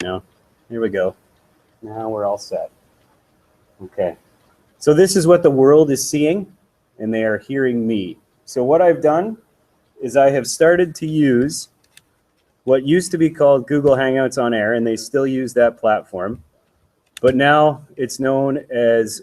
now. Here we go. Now we're all set. Okay. So this is what the world is seeing, and they are hearing me. So what I've done is I have started to use what used to be called Google Hangouts on Air, and they still use that platform. But now it's known as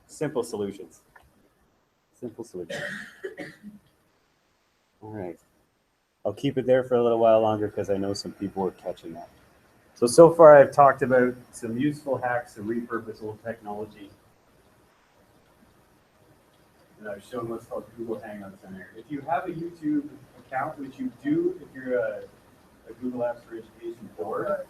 Simple Solutions. Simple Solutions. All right. I'll keep it there for a little while longer because I know some people are catching that. So far I've talked about some useful hacks to repurpose old technology. And I've shown what's called Google Hangouts on Air. If you have a YouTube account, which you do if you're a Google Apps for Education board,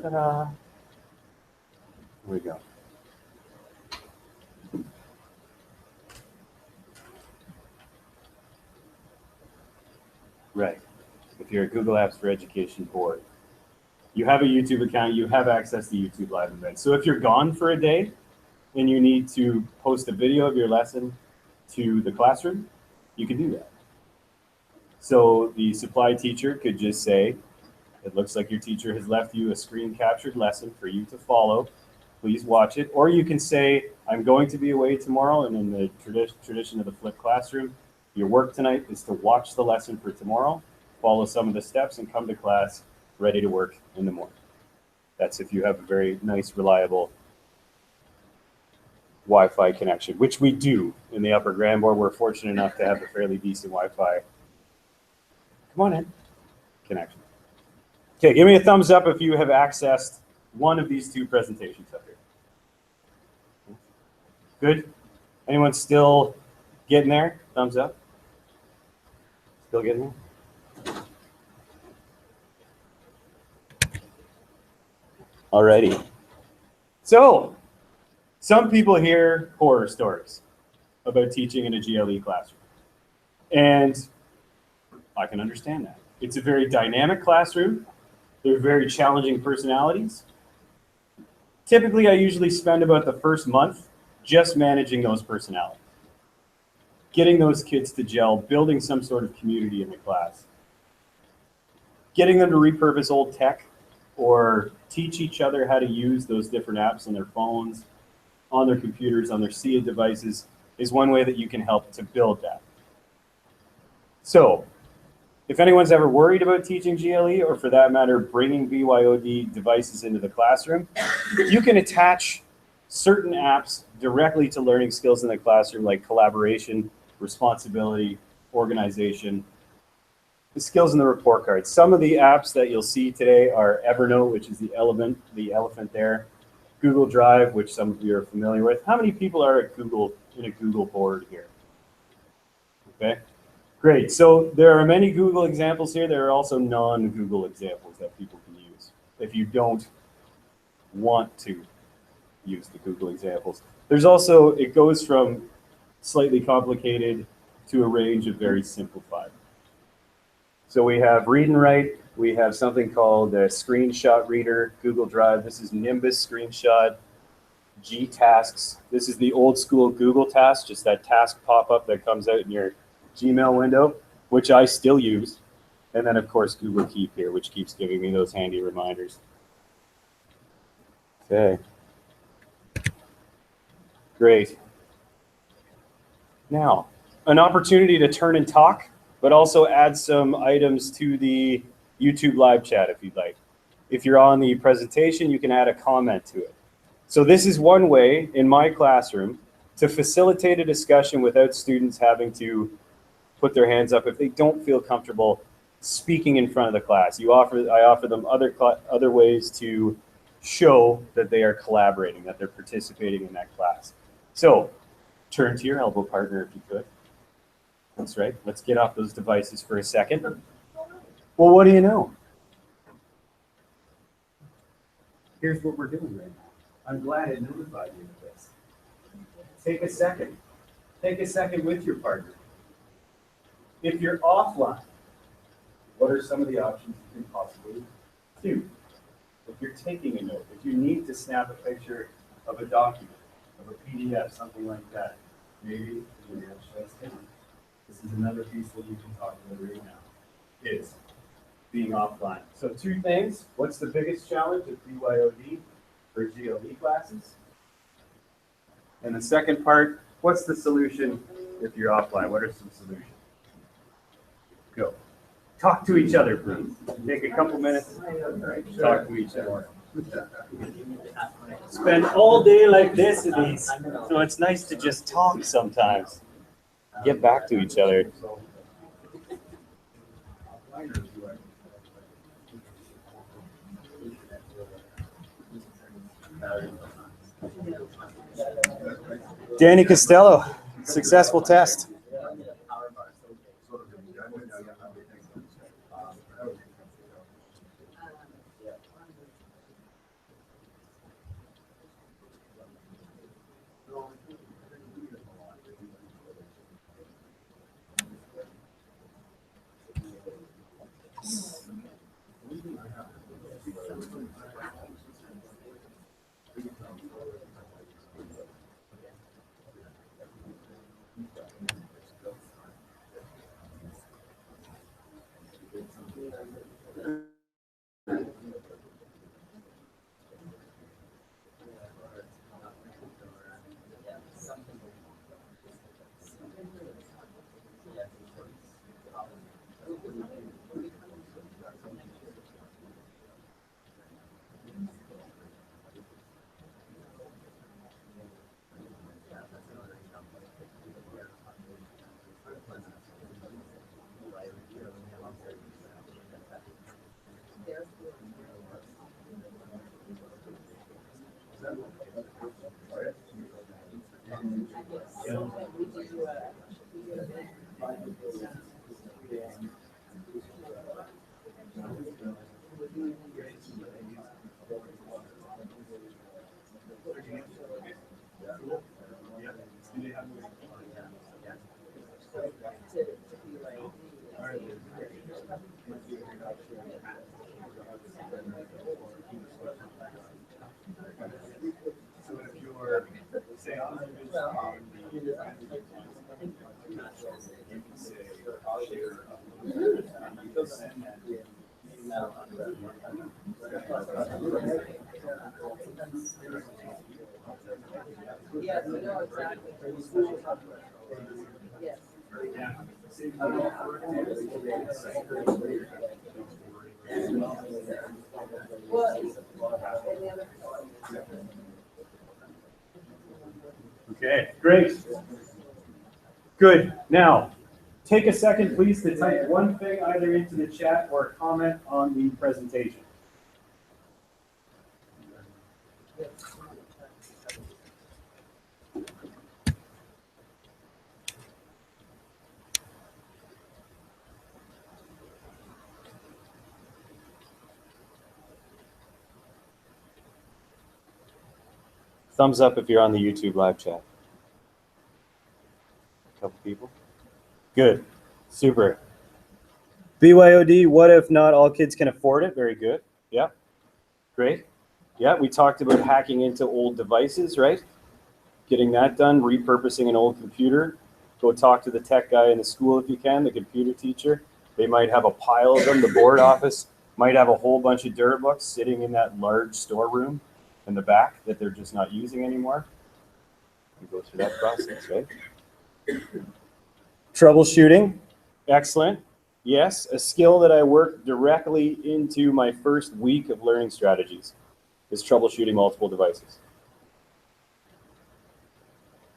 ta-da. Here we go. Right. If you're a Google Apps for Education board, you have a YouTube account, you have access to YouTube live events. So if you're gone for a day and you need to post a video of your lesson to the classroom, you can do that. So the supply teacher could just say, it looks like your teacher has left you a screen captured lesson for you to follow. Please watch it. Or you can say, I'm going to be away tomorrow, and in the tradition of the flipped classroom, your work tonight is to watch the lesson for tomorrow, follow some of the steps, and come to class ready to work in the morning. That's if you have a very nice, reliable Wi-Fi connection, which we do in the Upper Granmore. We're fortunate enough to have a fairly decent Wi-Fi. Come on in. Connection. Okay, give me a thumbs up if you have accessed one of these two presentations up here. Good? Anyone still getting there? Thumbs up. Still getting there? Alrighty. So, some people hear horror stories about teaching in a GLE classroom. And I can understand that. It's a very dynamic classroom. They're very challenging personalities. Typically, I usually spend about the first month just managing those personalities, getting those kids to gel, building some sort of community in the class, getting them to repurpose old tech or teach each other how to use those different apps on their phones, on their computers, on their SIA devices is one way that you can help to build that. So, if anyone's ever worried about teaching GLE, or for that matter, bringing BYOD devices into the classroom, you can attach certain apps directly to learning skills in the classroom, like collaboration, responsibility, organization, the skills in the report card. Some of the apps that you'll see today are Evernote, which is the elephant there, Google Drive, which some of you are familiar with. How many people are at Google in a Google board here? Okay. Great. So there are many Google examples here. There are also non-Google examples that people can use if you don't want to use the Google examples. There's also, it goes from slightly complicated to a range of very simplified. So we have Read and Write. We have something called a Screenshot Reader, Google Drive. This is Nimbus Screenshot, G-Tasks. This is the old school Google Task, just that task pop-up that comes out in your Gmail window, which I still use. And then, of course, Google Keep here, which keeps giving me those handy reminders. Okay. Great. Now, an opportunity to turn and talk, but also add some items to the YouTube live chat if you'd like. If you're on the presentation, you can add a comment to it. So this is one way in my classroom to facilitate a discussion without students having to put their hands up if they don't feel comfortable speaking in front of the class. I offer them other ways to show that they are collaborating, that they're participating in that class. So turn to your elbow partner if you could. That's right. Let's get off those devices for a second. Well, what do you know? Here's what we're doing right now. I'm glad it notified you of this. Take a second. Take a second with your partner. If you're offline, what are some of the options you can possibly do? If you're taking a note, if you need to snap a picture of a document, of a PDF, something like that, maybe the internet shuts down. This is another piece that you can talk about right now, is being offline. So two things. What's the biggest challenge of BYOD for GLE classes? And the second part, what's the solution if you're offline? What are some solutions? Go. Talk to each other, please. Take a couple minutes. Talk to each other. Spend all day like this, Elise. So it's nice to just talk sometimes. Get back to each other. Danny Costello, successful test. Yes, we know exactly. Yes. Okay, great. Good. Now, take a second, please, to type one thing either into the chat or a comment on the presentation. Thumbs up if you're on the YouTube live chat. A couple people. Good. Super. BYOD, what if not all kids can afford it? Very good. Yeah. Great. Yeah, we talked about hacking into old devices, right? Getting that done, repurposing an old computer. Go talk to the tech guy in the school if you can, the computer teacher. They might have a pile of them. The board office might have a whole bunch of dirt books sitting in that large storeroom in the back that they're just not using anymore. You go through that process, right? Troubleshooting, excellent. Yes, a skill that I worked directly into my first week of learning strategies is troubleshooting multiple devices.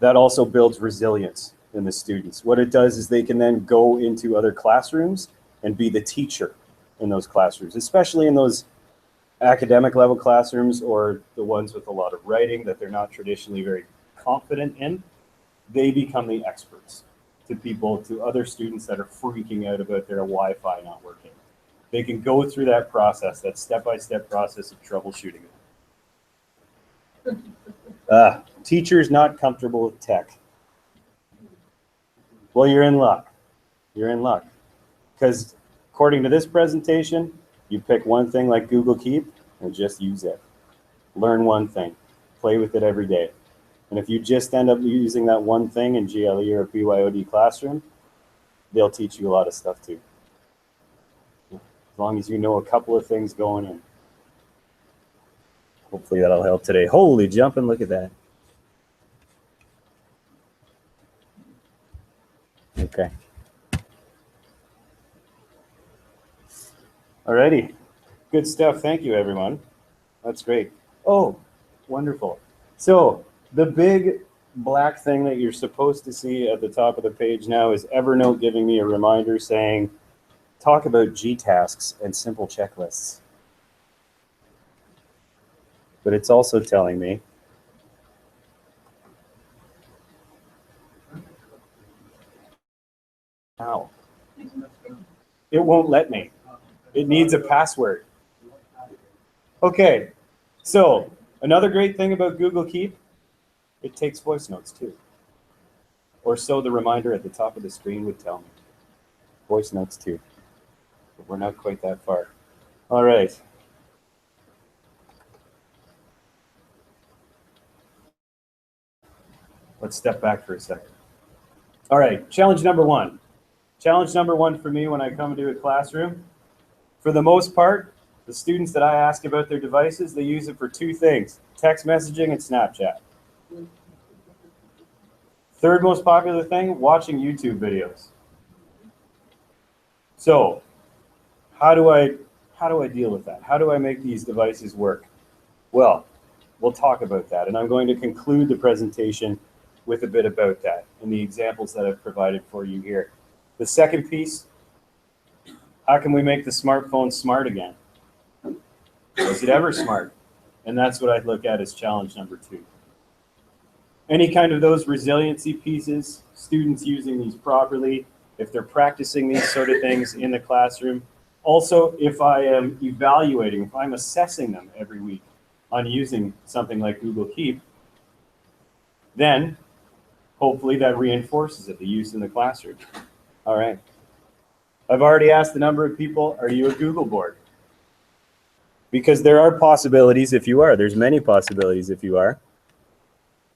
That also builds resilience in the students. What it does is they can then go into other classrooms and be the teacher in those classrooms, especially in those academic level classrooms or the ones with a lot of writing that they're not traditionally very confident in. They become the experts to people, to other students that are freaking out about their Wi-Fi not working. They can go through that process, that step-by-step process of troubleshooting it. Teachers not comfortable with tech. Well, you're in luck. You're in luck. Because according to this presentation, you pick one thing like Google Keep and just use it. Learn one thing. Play with it every day. And if you just end up using that one thing in GLE or a BYOD classroom, they'll teach you a lot of stuff too. As long as you know a couple of things going in. Hopefully that'll help today. Holy jumping, look at that. Okay. Alrighty. Good stuff. Thank you, everyone. That's great. Oh, wonderful. So the big black thing that you're supposed to see at the top of the page now is Evernote giving me a reminder saying, talk about G tasks and simple checklists. But it's also telling me how. It won't let me. It needs a password. Okay, so another great thing about Google Keep, it takes voice notes too. Or so the reminder at the top of the screen would tell me. Voice notes too. But we're not quite that far. All right. Let's step back for a second. All right, challenge number one. Challenge number one for me when I come into a classroom, for the most part, the students that I ask about their devices, they use it for two things, text messaging and Snapchat. Third most popular thing, watching YouTube videos. So how do I deal with that? How do I make these devices work? Well, we'll talk about that. And I'm going to conclude the presentation with a bit about that and the examples that I've provided for you here. The second piece, how can we make the smartphone smart again? Was it ever smart? And that's what I look at as challenge number two. Any kind of those resiliency pieces, students using these properly, if they're practicing these sort of things in the classroom. Also, if I am evaluating, if I'm assessing them every week on using something like Google Keep, then hopefully that reinforces it, the use in the classroom. All right. I've already asked a number of people, are you a Google board? Because there are possibilities if you are. There's many possibilities if you are.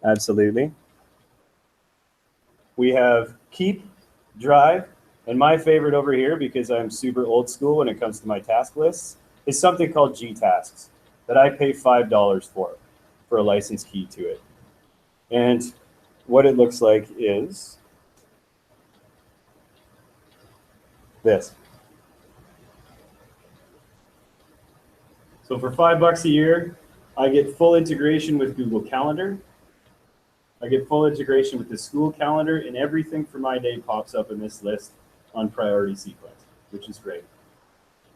Absolutely. We have Keep, Drive, and my favorite over here, because I'm super old school when it comes to my task lists, is something called G Tasks that I pay $5 for a license key to it. And what it looks like is this. So for $5 a year, I get full integration with Google Calendar. I get full integration with the school calendar, and everything for my day pops up in this list on priority sequence, which is great.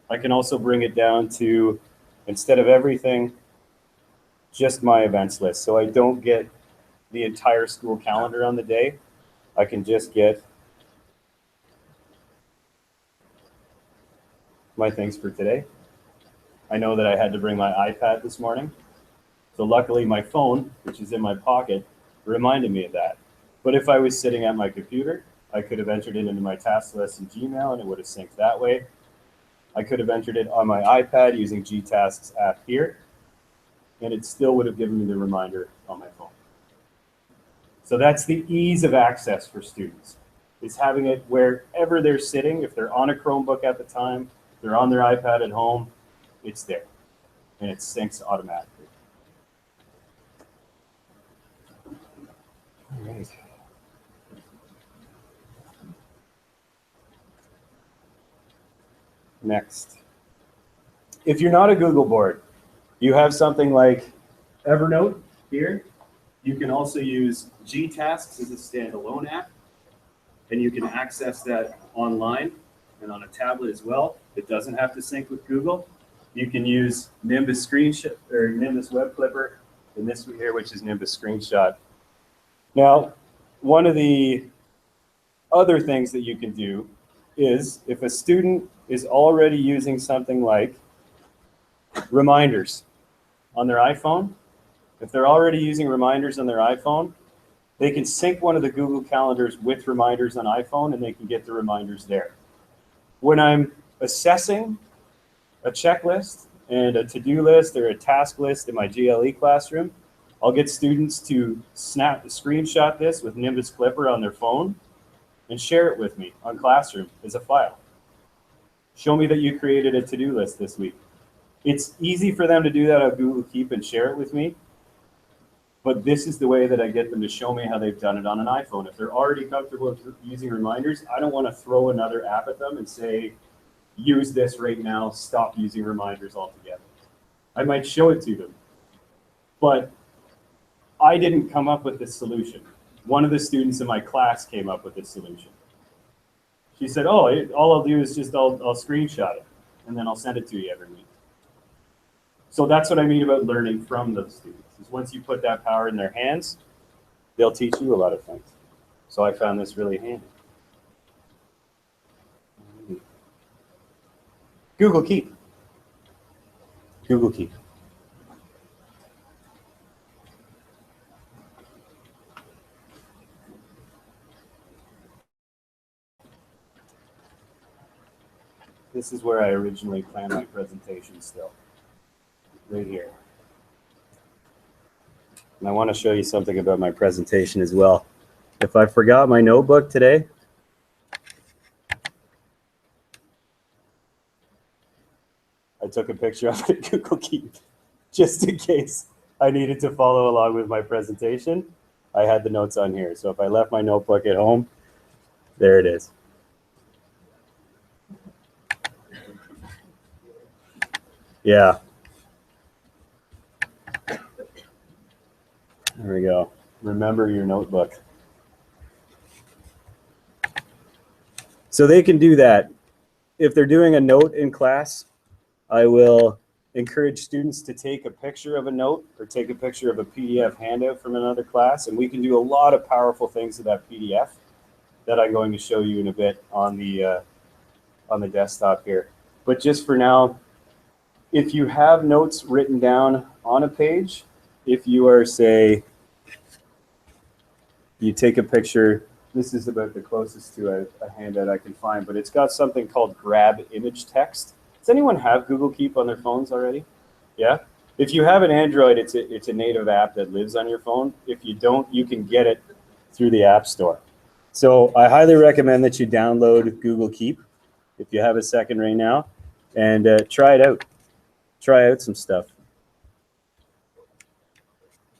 I can also bring it down to, instead of everything, just my events list. So I don't get the entire school calendar on the day. I can just get my things for today. I know that I had to bring my iPad this morning. So luckily my phone, which is in my pocket, reminded me of that. But if I was sitting at my computer, I could have entered it into my task list in Gmail and it would have synced that way. I could have entered it on my iPad using GTasks app here, and it still would have given me the reminder on my phone. So that's the ease of access for students, is having it wherever they're sitting. If they're on a Chromebook at the time, if they're on their iPad at home, it's there, and it syncs automatically. All right. Next. If you're not a Google board, you have something like Evernote here. You can also use GTasks as a standalone app, and you can access that online and on a tablet as well. It doesn't have to sync with Google. You can use Nimbus Screenshot or Nimbus Web Clipper, and this one here, which is Nimbus Screenshot. Now, one of the other things that you can do is, if a student is already using something like reminders on their iPhone, If they're already using reminders on their iPhone, they can sync one of the Google Calendars with reminders on iPhone and they can get the reminders there. When I'm assessing a checklist and a to-do list or a task list in my GLE classroom, I'll get students to screenshot this with Nimbus Clipper on their phone and share it with me on Classroom as a file. Show me that you created a to-do list this week. It's easy for them to do that on Google Keep and share it with me, but this is the way that I get them to show me how they've done it on an iPhone. If they're already comfortable with using reminders, I don't want to throw another app at them and say, use this right now, stop using reminders altogether. I might show it to them, but I didn't come up with this solution. One of the students in my class came up with this solution. She said, oh, all I'll do is just, I'll screenshot it, and then I'll send it to you every week. So that's what I mean about learning from those students, is once you put that power in their hands, they'll teach you a lot of things. So I found this really handy. Google Keep. Google Keep. This is where I originally planned my presentation still, right here. And I want to show you something about my presentation as well. If I forgot my notebook today, I took a picture of it in Google Keep just in case I needed to follow along with my presentation. I had the notes on here. So if I left my notebook at home, there it is. Yeah. There we go. Remember your notebook. So they can do that. If they're doing a note in class, I will encourage students to take a picture of a note or take a picture of a PDF handout from another class, and we can do a lot of powerful things with that PDF that I'm going to show you in a bit on the desktop here. But just for now, if you have notes written down on a page, if you are, say, you take a picture, this is about the closest to a handout I can find, but it's got something called grab image text. Does anyone have Google Keep on their phones already? Yeah? If you have an Android, it's a native app that lives on your phone. If you don't, you can get it through the App Store. So I highly recommend that you download Google Keep if you have a second right now and try it out. Try out some stuff.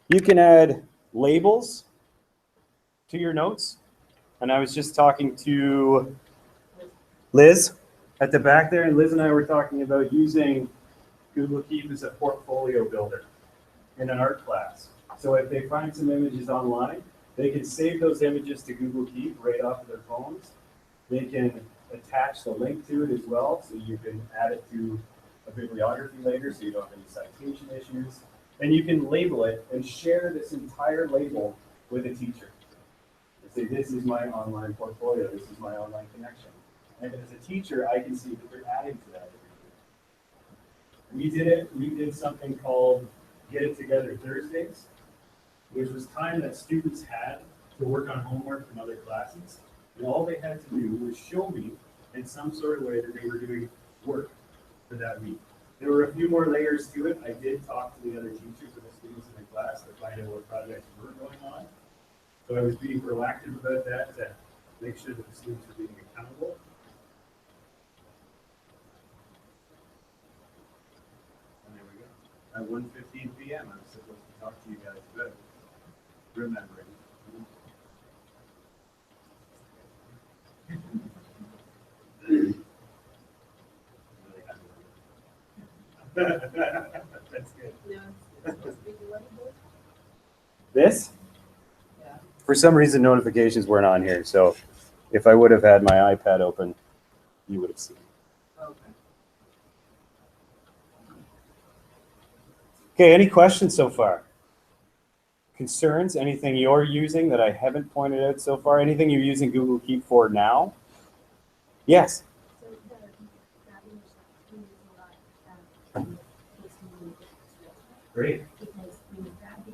You can add labels to your notes. And I was just talking to Liz at the back there, and Liz and I were talking about using Google Keep as a portfolio builder in an art class. So if they find some images online, they can save those images to Google Keep right off of their phones. They can attach the link to it as well, so you can add it to a bibliography later, so you don't have any citation issues. And you can label it and share this entire label with a teacher. Say, this is my online portfolio, this is my online connection. And as a teacher, I can see that they're adding to that. We did something called Get It Together Thursdays, which was time that students had to work on homework from other classes. And all they had to do was show me in some sort of way that they were doing work for that week. There were a few more layers to it. I did talk to the other teachers and the students in the class to find out what projects were going on. So I was being proactive about that to make sure that the students were being accountable. And there we go. At 1:15 p.m. I was supposed to talk to you guys about remembering. That's good. This? Yeah. For some reason, notifications weren't on here. So if I would have had my iPad open, you would have seen. Okay, any questions so far? Concerns? Anything you're using that I haven't pointed out so far? Anything you're using Google Keep for now? Yes. Great. Because when you grab the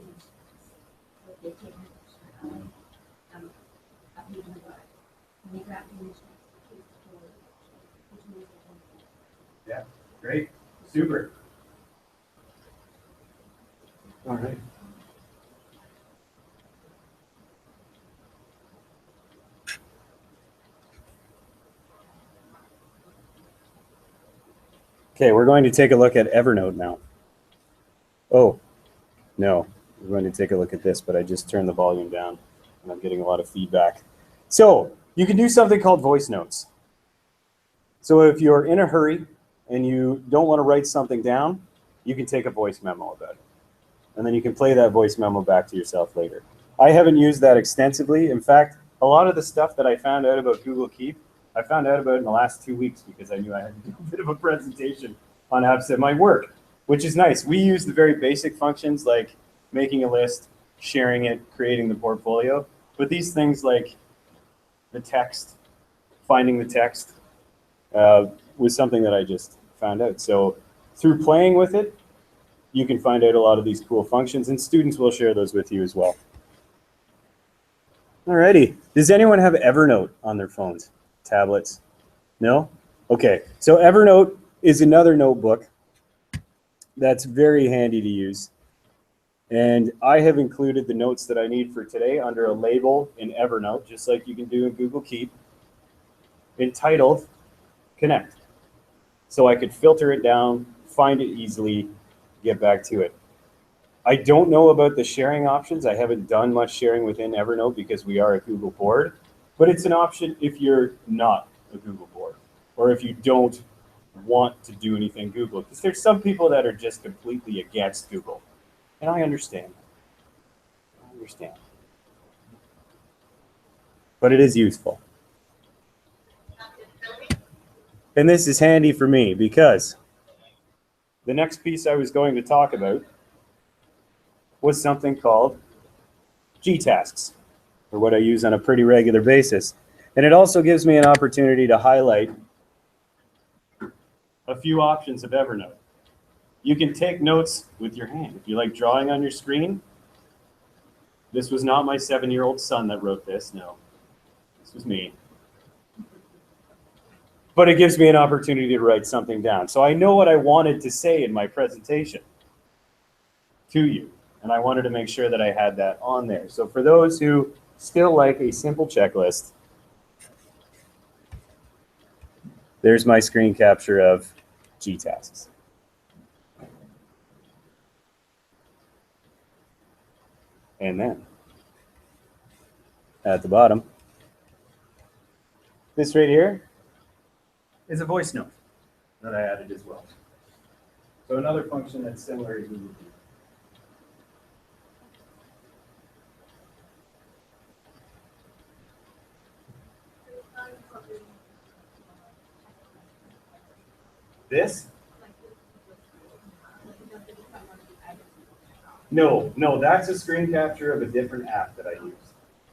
Yeah, great, super. All right. Okay, we're going to take a look at Evernote now. Oh, no, we're going to take a look at this, but I just turned the volume down and I'm getting a lot of feedback. So you can do something called voice notes. So if you're in a hurry and you don't want to write something down, you can take a voice memo about it. And then you can play that voice memo back to yourself later. I haven't used that extensively. In fact, a lot of the stuff that I found out about Google Keep, I found out about in the last 2 weeks because I knew I had to do a bit of a presentation on apps that might work, which is nice. We use the very basic functions like making a list, sharing it, creating the portfolio. But these things like the text, finding the text, was something that I just found out. So through playing with it, you can find out a lot of these cool functions, and students will share those with you as well. Alrighty, does anyone have Evernote on their phones, tablets? No? Okay, so Evernote is another notebook that's very handy to use. And I have included the notes that I need for today under a label in Evernote, just like you can do in Google Keep, entitled Connect. So I could filter it down, find it easily, get back to it. I don't know about the sharing options. I haven't done much sharing within Evernote because we are a Google board, but it's an option if you're not a Google board or if you don't want to do anything Google, because there's some people that are just completely against Google. And I understand. I understand. But it is useful. And this is handy for me because the next piece I was going to talk about was something called G-tasks, or what I use on a pretty regular basis. And it also gives me an opportunity to highlight a few options of Evernote. You can take notes with your hand. If you like drawing on your screen, this was not my 7-year-old son that wrote this, no. This was me. But it gives me an opportunity to write something down. So I know what I wanted to say in my presentation to you. And I wanted to make sure that I had that on there. So for those who still like a simple checklist, there's my screen capture of G-tasks. And then at the bottom, this right here is a voice note that I added as well. So another function that's similar to Google Keep. This? No, that's a screen capture of a different app that I use.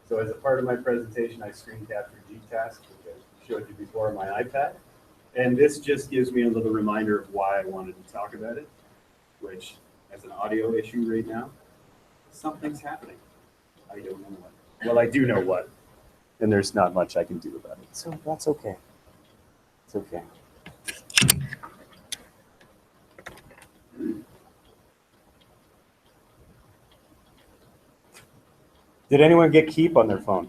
So as a part of my presentation, I screen captured G-tasks, which I showed you before on my iPad. And this just gives me a little reminder of why I wanted to talk about it, which as an audio issue right now, something's happening. I don't know what. Well, I do know what, and there's not much I can do about it. So that's okay. It's okay. Did anyone get Keep on their phone?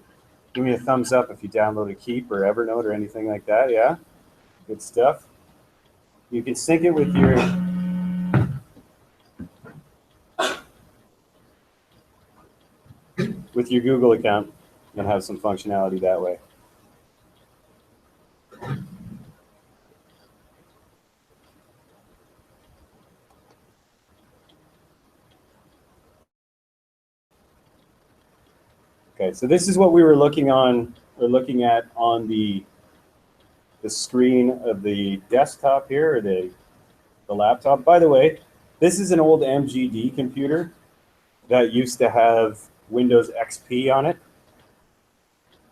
Give me a thumbs up if you downloaded Keep or Evernote or anything like that, yeah? Good stuff. You can sync it with your Google account and have some functionality that way. Okay, so this is what we were looking at on the screen of the desktop here, or the laptop. By the way, this is an old MGD computer that used to have Windows XP on it.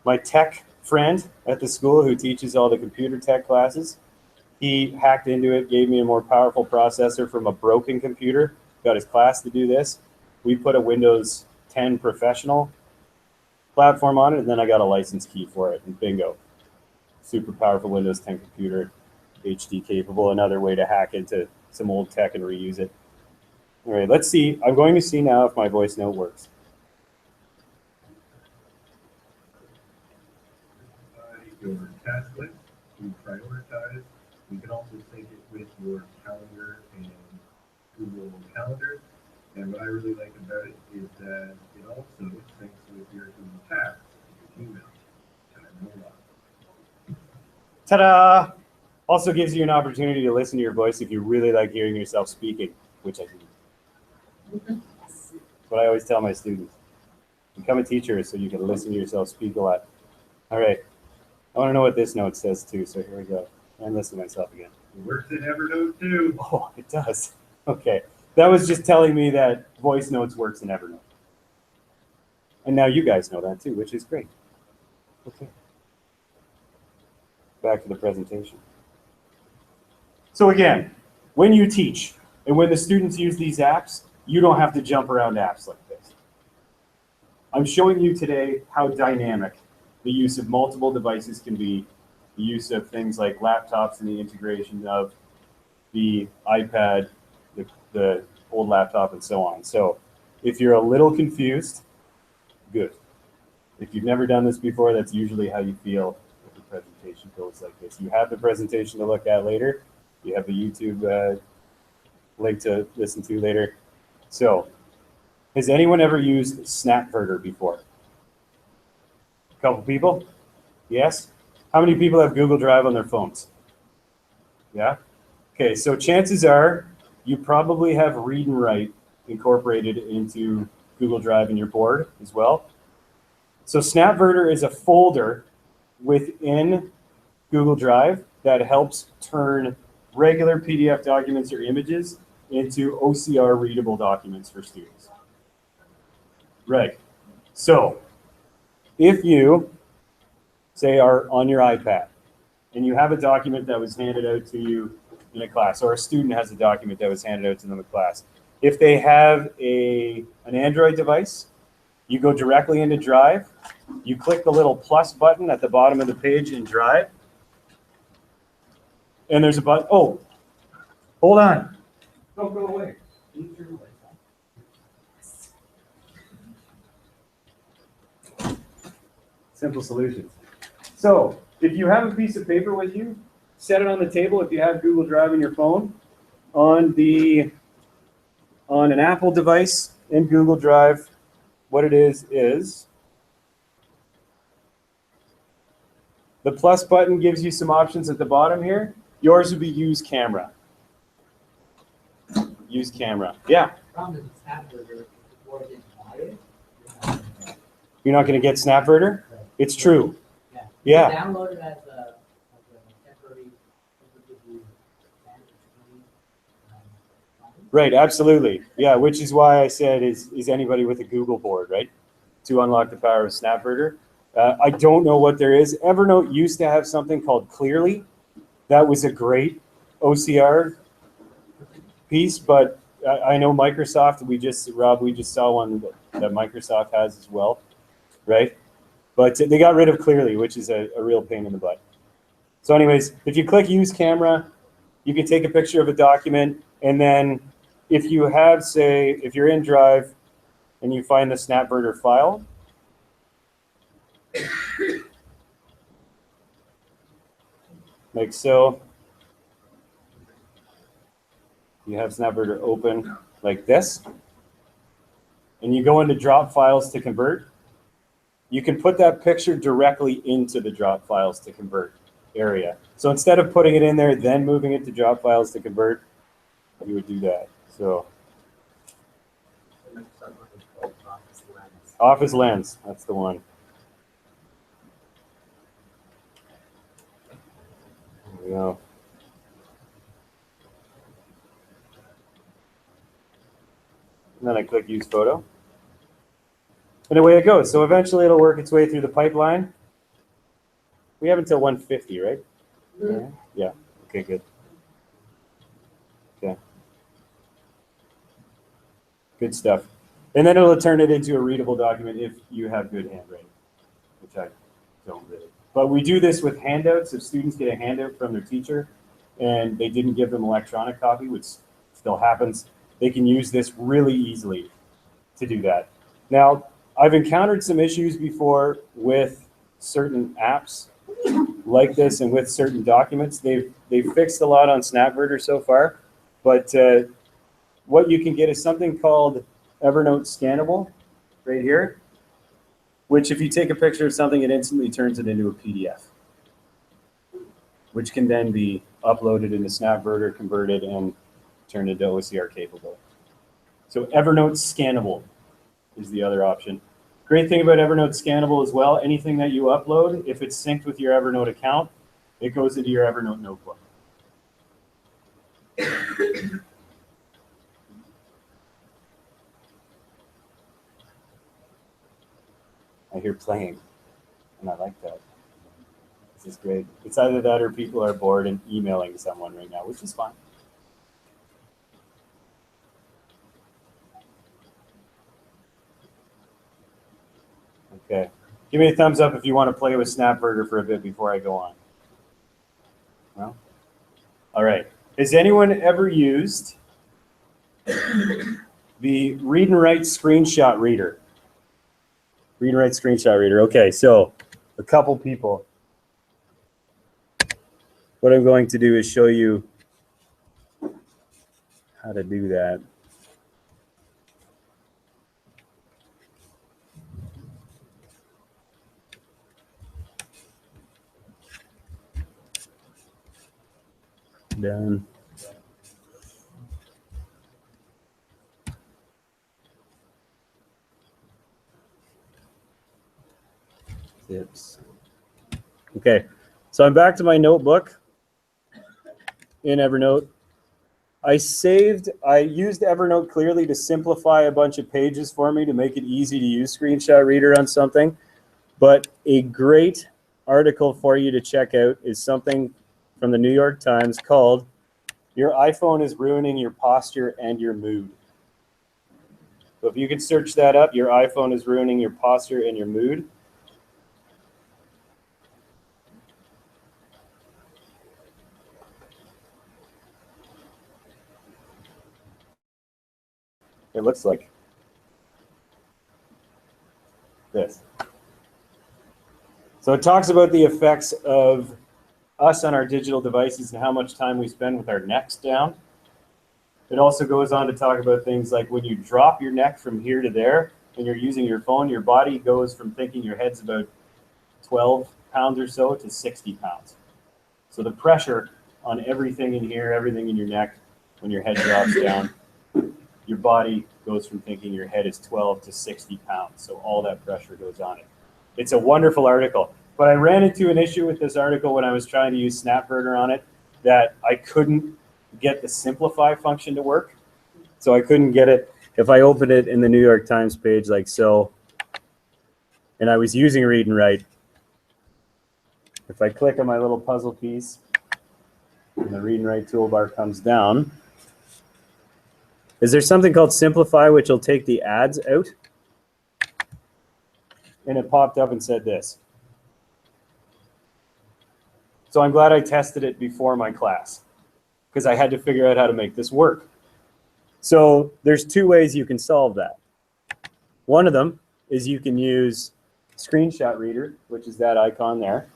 My tech friend at the school who teaches all the computer tech classes, he hacked into it, gave me a more powerful processor from a broken computer, got his class to do this. We put a Windows 10 Professional platform on it, and then I got a license key for it, and bingo. Super powerful Windows 10 computer, HD capable, another way to hack into some old tech and reuse it. All right, let's see. I'm going to see now if my voice note works. Your task list, you prioritize. You can also sync it with your calendar and Google Calendar. And what I really like about it is that it also syncs with your Google Tasks, your email, and mobile. Ta-da! Also gives you an opportunity to listen to your voice if you really like hearing yourself speaking, which I do. That's what I always tell my students. Become a teacher so you can listen to yourself speak a lot. All right. I want to know what this note says too, so here we go. And listen to myself again. It works in Evernote too. Oh, it does. Okay. That was just telling me that voice notes works in Evernote. And now you guys know that too, which is great. Okay. Back to the presentation. So again, when you teach and when the students use these apps, you don't have to jump around apps like this. I'm showing you today how dynamic the use of multiple devices can be, the use of things like laptops and the integration of the iPad, the old laptop, and so on. So if you're a little confused, good. If you've never done this before, that's usually how you feel if the presentation goes like this. You have the presentation to look at later. You have the YouTube link to listen to later. So has anyone ever used Snapverter before? A couple people? Yes? How many people have Google Drive on their phones? Yeah? Okay, so chances are you probably have read and write incorporated into Google Drive in your board as well. So Snapverter is a folder within Google Drive that helps turn regular PDF documents or images into OCR readable documents for students. Right. So if you, say, are on your iPad and you have a document that was handed out to you in a class, or a student has a document that was handed out to them in class, if they have an Android device, you go directly into Drive, you click the little plus button at the bottom of the page in Drive, and there's a button. Oh, hold on. Don't go away. Simple solutions. So if you have a piece of paper with you, set it on the table if you have Google Drive in your phone. On an Apple device in Google Drive, what it is the plus button gives you some options at the bottom here. Yours would be use camera. Use camera. Yeah. You're not going to get Snapverter? It's true. Yeah. Download it as a temporary. Right, absolutely. Yeah, which is why I said is anybody with a Google board, right? To unlock the power of Snapverter. I don't know what there is. Evernote used to have something called Clearly. That was a great OCR piece, but I know Microsoft, we just saw one that Microsoft has as well, right? But they got rid of Clearly, which is a real pain in the butt. So anyways, if you click use camera, you can take a picture of a document, and then if you have, say, if you're in Drive and you find the Snapverter file, like so, you have Snapverter open like this, and you go into drop files to convert. You can put that picture directly into the drop files to convert area. So instead of putting it in there, then moving it to drop files to convert, you would do that. So Office Lens, that's the one. There we go. And then I click use photo. And away it goes. So eventually it'll work its way through the pipeline. We have until 150, right? Mm-hmm. Yeah. Okay, good. Okay. Good stuff. And then it'll turn it into a readable document if you have good handwriting. which I don't really. But we do this with handouts. If students get a handout from their teacher and they didn't give them electronic copy, which still happens, they can use this really easily to do that. Now, I've encountered some issues before with certain apps like this and with certain documents. They've fixed a lot on Snapverter so far, but what you can get is something called Evernote Scannable right here, which if you take a picture of something, it instantly turns it into a PDF, which can then be uploaded into Snapverter, converted, and turned into OCR capable. So Evernote Scannable is the other option. Great thing about Evernote Scannable as well, anything that you upload, if it's synced with your Evernote account, it goes into your Evernote notebook. I hear playing, and I like that. This is great. It's either that or people are bored and emailing someone right now, which is fine. Okay. Give me a thumbs up if you want to play with Snapverter for a bit before I go on. Well, all right. Has anyone ever used the read and write screenshot reader? Read and write screenshot reader. Okay, so a couple people. What I'm going to do is show you how to do that. Done. Tips. Okay, so I'm back to my notebook in Evernote. I used Evernote clearly to simplify a bunch of pages for me to make it easy to use Screenshot Reader on something. But a great article for you to check out is something from the New York Times called "Your iPhone is Ruining Your Posture and Your Mood." So if you can search that up, "Your iPhone is Ruining Your Posture and Your Mood." It looks like this. So it talks about the effects of us on our digital devices and how much time we spend with our necks down. It also goes on to talk about things like when you drop your neck from here to there and you're using your phone, your body goes from thinking your head's about 12 pounds or so to 60 pounds. So the pressure on everything in here, everything in your neck, when your head drops down, your body goes from thinking your head is 12 to 60 pounds. So all that pressure goes on it. It's a wonderful article. But I ran into an issue with this article when I was trying to use Snapverter on it, that I couldn't get the simplify function to work. So I couldn't get it. If I opened it in the New York Times page like so, and I was using read and write, if I click on my little puzzle piece and the read and write toolbar comes down, is there something called simplify, which will take the ads out? And it popped up and said this. So I'm glad I tested it before my class, because I had to figure out how to make this work. So there's two ways you can solve that. One of them is you can use Screenshot Reader, which is that icon there,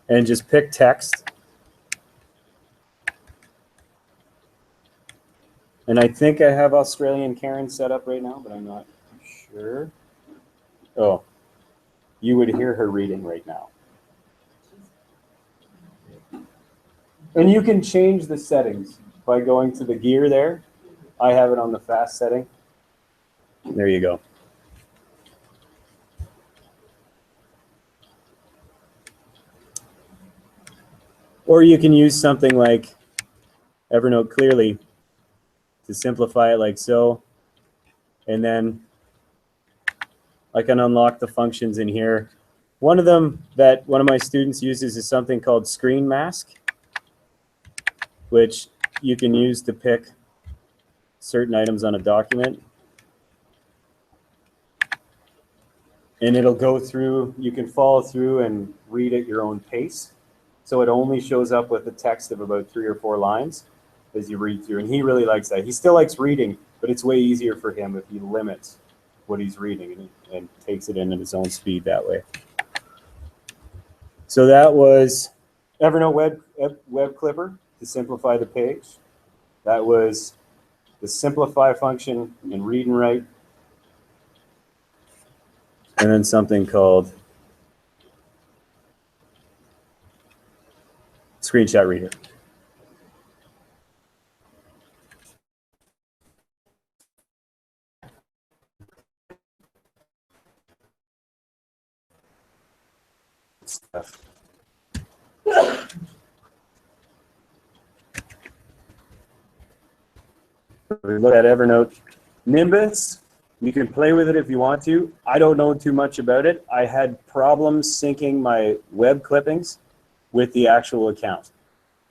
and just pick text. And I think I have Australian Karen set up right now, but I'm not sure. Oh, you would hear her reading right now. And you can change the settings by going to the gear there. I have it on the fast setting. There you go. Or you can use something like Evernote Clearly to simplify it like so. And then I can unlock the functions in here. One of them that one of my students uses is something called Screen Mask, which you can use to pick certain items on a document. and it'll go through, you can follow through and read at your own pace. So it only shows up with a text of about 3 or 4 lines as you read through. And he really likes that. He still likes reading, but it's way easier for him if he limits what he's reading and takes it in at his own speed that way. So that was Evernote web Clipper to simplify the page. That was the simplify function in read and write. And then something called screenshot reader. Stuff. We look at Evernote. Nimbus, you can play with it if you want to. I don't know too much about it. I had problems syncing my web clippings with the actual account.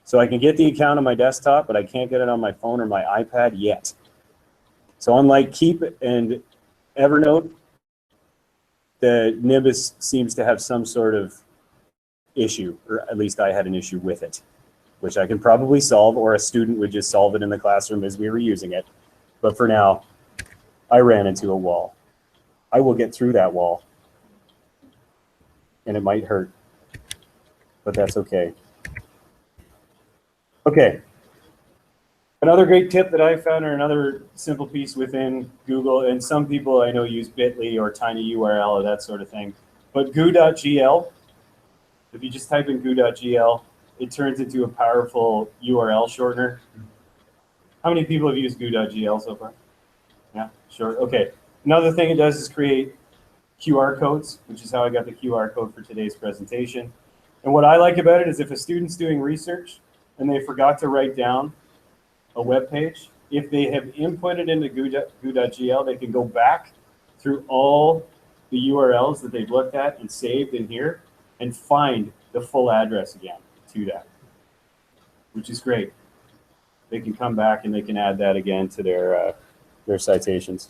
So I can get the account on my desktop, but I can't get it on my phone or my iPad yet. So unlike Keep and Evernote, the Nimbus seems to have some sort of issue, or at least I had an issue with it, which I can probably solve, or a student would just solve it in the classroom as we were using it. But for now, I ran into a wall. I will get through that wall, and it might hurt, but that's okay. Okay. Another great tip that I found, or another simple piece within Google, and some people I know use Bitly or tinyURL or that sort of thing, but goo.gl, if you just type in goo.gl, it turns into a powerful URL shortener. How many people have used goo.gl so far? Yeah, sure. Okay. Another thing it does is create QR codes, which is how I got the QR code for today's presentation. And what I like about it is if a student's doing research and they forgot to write down a web page, if they have inputted into goo.gl, they can go back through all the URLs that they've looked at and saved in here and find the full address again to that, which is great. They can come back and they can add that again to their citations.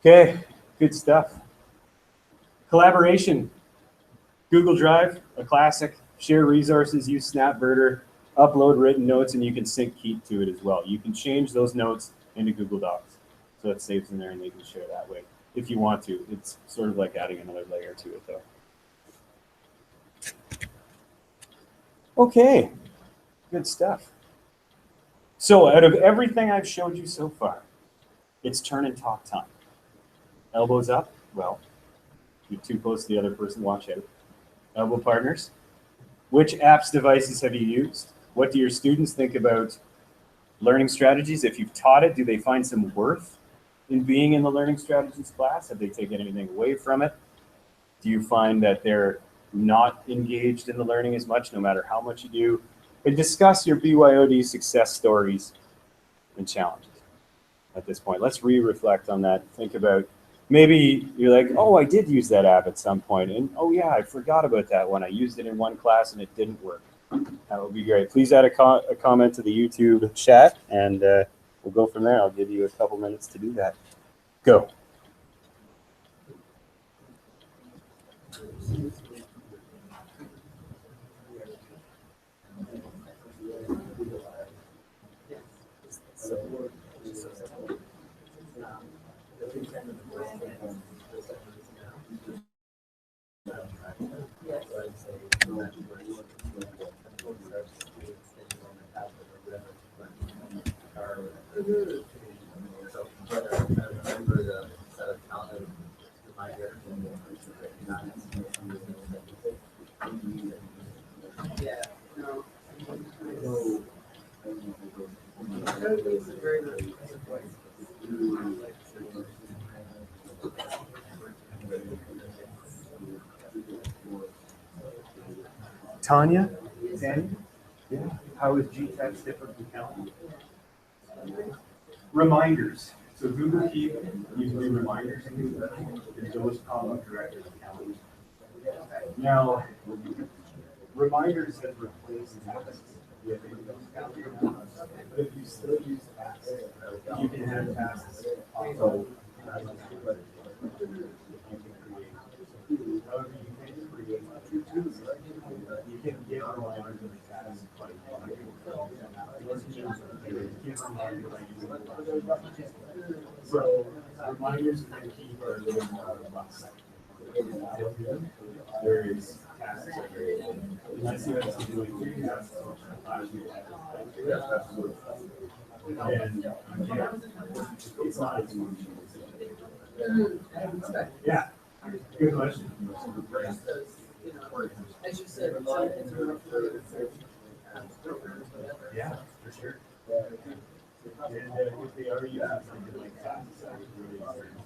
Okay, good stuff. Collaboration. Google Drive, a classic. Share resources, use Snapverter, upload written notes, and you can sync Keep to it as well. You can change those notes into Google Docs. So it saves in there and they can share that way if you want to. It's sort of like adding another layer to it though. Okay, good stuff. So out of everything I've showed you so far, it's turn and talk time. Elbows up, well, you're too close to the other person, watch out. Elbow partners. Which apps, devices have you used? What do your students think about learning strategies? If you've taught it, do they find some worth in being in the learning strategies class? Have they taken anything away from it? Do you find that they're not engaged in the learning as much, no matter how much you do? And discuss your BYOD success stories and challenges at this point. Let's reflect on that. Think about, maybe you're like, oh, I did use that app at some point, and oh yeah, I forgot about that one. I used it in one class and it didn't work. That would be great. Please add a comment to the YouTube chat, and we'll go from there. I'll give you a couple minutes to do that. Go. Tanya? Danny? Yeah. How is GTEX different from calendar? Reminders. So Google Keep, you can do reminders and things like that. Those pop up directly on calendars. Now, reminders has replaced apps with Windows Calendar now. But if you still use apps, you can have tasks also. However, you can create you can give reminders in the task quite so reminders are the key for a little more robust. There is tasks that are, and I see that's doing 3 tasks last year. And it's not as much. Yeah, good question. As you said, Yeah, for sure. And if they are using something like tasks, I would really encourage them.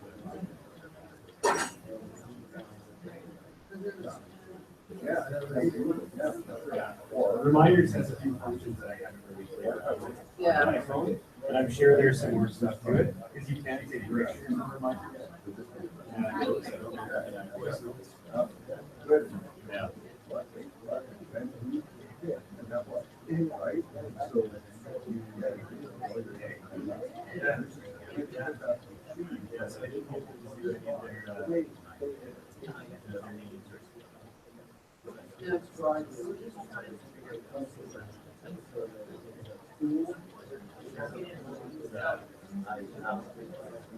Yeah. Reminders has a few functions that I haven't really cleared out on my phone, and I'm sure there's some more stuff to it, because you can take pictures of reminders. Yeah. Yes, I didn't get to do any of their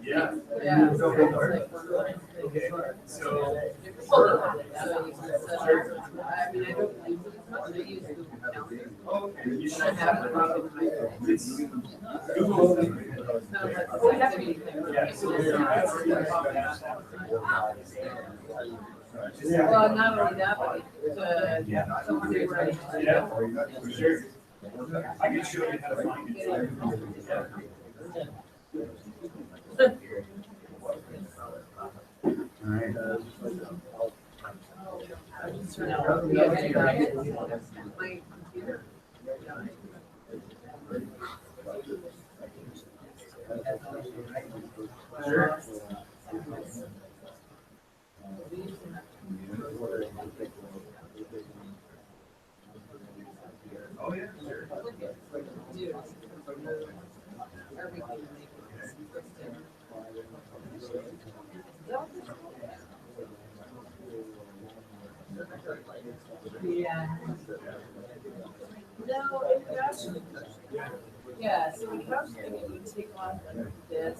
yeah. Yeah. Okay, so I mean, I don't use it as much, I use Google Calendar. you I should have it probably in my phone. it's It's Google. not like it's activity thing. Yeah, so Well, not only that, but someone who's ready to yeah, for sure. I can show you how to find it. All right. I just turn out, my computer. Sure. Oh, yeah, sure. Dude, everything is interesting. Yeah. No, it could actually, yeah, so we could actually, I mean, you take off this,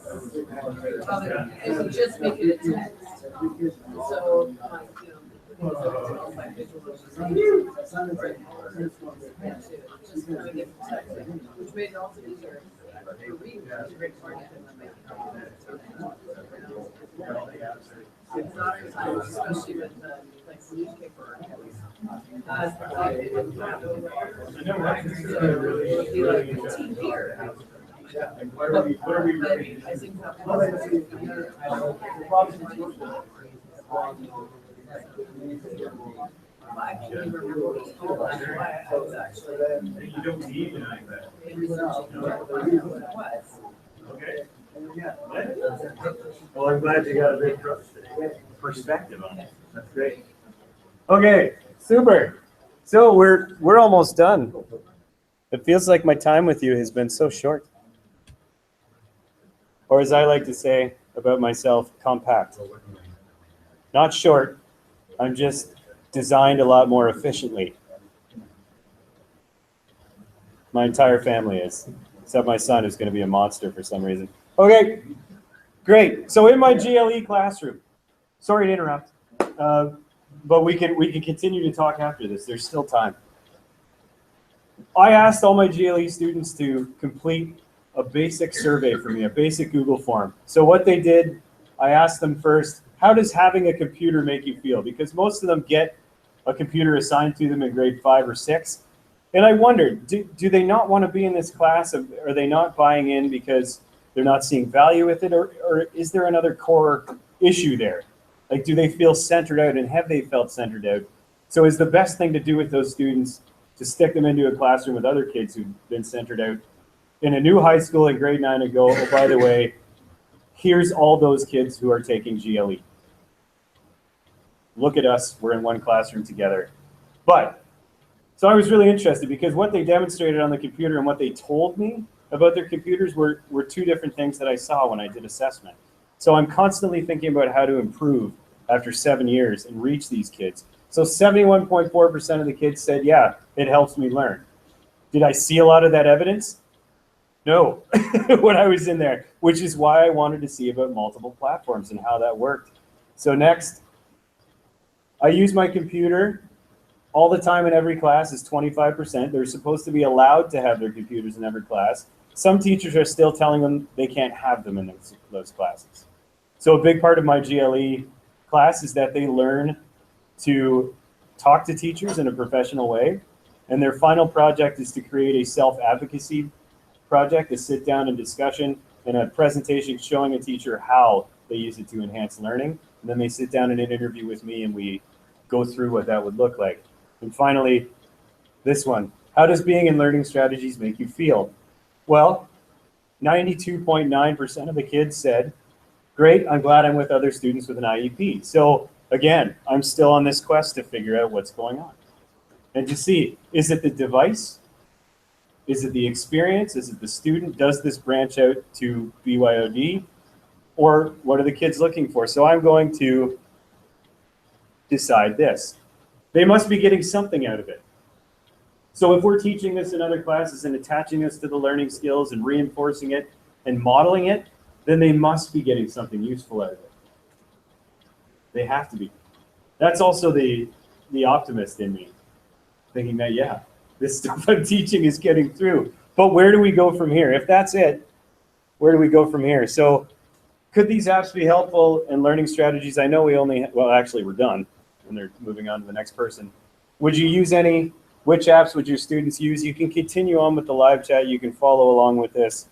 and you just make it a text. So, like, you know, my visualization. Just kind of get the text, which made it also easier to read, to record it and then make it's not every time, especially with like newspaper articles. It'd be like TV or. What are we reading? I think I can't even remember what it's called. I was actually You don't need an iPad. researching what it was. Okay. Well, I'm glad you got a big perspective on it. That's great. Okay, super. So we're almost done. It feels like my time with you has been so short. Or as I like to say about myself, compact. Not short. I'm just designed a lot more efficiently. My entire family is, except my son is going to be a monster for some reason. Okay, great. So in my GLE classroom, sorry to interrupt, but we can continue to talk after this. There's still time. I asked all my GLE students to complete a basic survey for me, a basic Google form. So what they did, I asked them first, how does having a computer make you feel? Because most of them get a computer assigned to them in grade 5 or 6. And I wondered, do they not want to be in this class? Are they not buying in because they're not seeing value with it? Or is there another core issue there? Like, do they feel centered out, and have they felt centered out? So is the best thing to do with those students to stick them into a classroom with other kids who've been centered out in a new high school in grade 9 and go, oh, by the way, here's all those kids who are taking GLE. Look at us, we're in one classroom together. But, so I was really interested because what they demonstrated on the computer and what they told me about their computers were two different things that I saw when I did assessment. So I'm constantly thinking about how to improve after 7 years and reach these kids. So 71.4% of the kids said, yeah, it helps me learn. Did I see a lot of that evidence? No, when I was in there, which is why I wanted to see about multiple platforms and how that worked. So next, I use my computer all the time in every class is 25%. They're supposed to be allowed to have their computers in every class. Some teachers are still telling them they can't have them in those classes. So a big part of my GLE class is that they learn to talk to teachers in a professional way. And their final project is to create a self-advocacy project, a sit-down and discussion, and a presentation showing a teacher how they use it to enhance learning. And then they sit down in an interview with me and we go through what that would look like. And finally, this one, how does being in learning strategies make you feel? Well, 92.9% of the kids said, great, I'm glad I'm with other students with an IEP. So again, I'm still on this quest to figure out what's going on. And to see, is it the device? Is it the experience? Is it the student? Does this branch out to BYOD? Or what are the kids looking for? So I'm going to decide this. They must be getting something out of it. So if we're teaching this in other classes and attaching this to the learning skills and reinforcing it and modeling it, then they must be getting something useful out of it. They have to be. That's also the optimist in me, thinking that, yeah, this stuff I'm teaching is getting through. But where do we go from here? If that's it, where do we go from here? So could these apps be helpful in learning strategies? I know we only, well, actually we're done and they're moving on to the next person. Would you use any? Which apps would your students use? You can continue on with the live chat. You can follow along with this.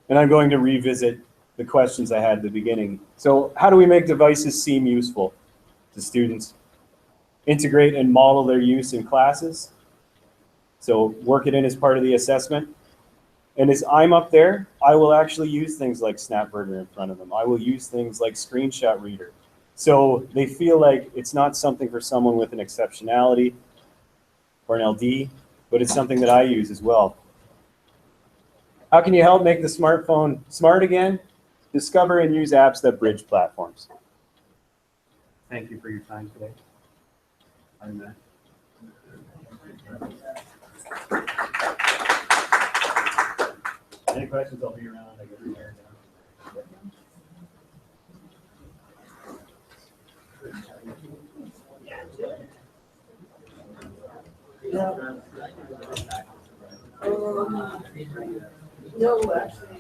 And I'm going to revisit the questions I had at the beginning. So how do we make devices seem useful to students? Integrate and model their use in classes. So work it in as part of the assessment. And as I'm up there, I will actually use things like Snapburger in front of them. I will use things like Screenshot Reader. So they feel like it's not something for someone with an exceptionality or an LD, but it's something that I use as well. How can you help make the smartphone smart again? Discover and use apps that bridge platforms. Thank you for your time today. I'm Matt. Any questions? I'll be around. I get your hair down. No, actually.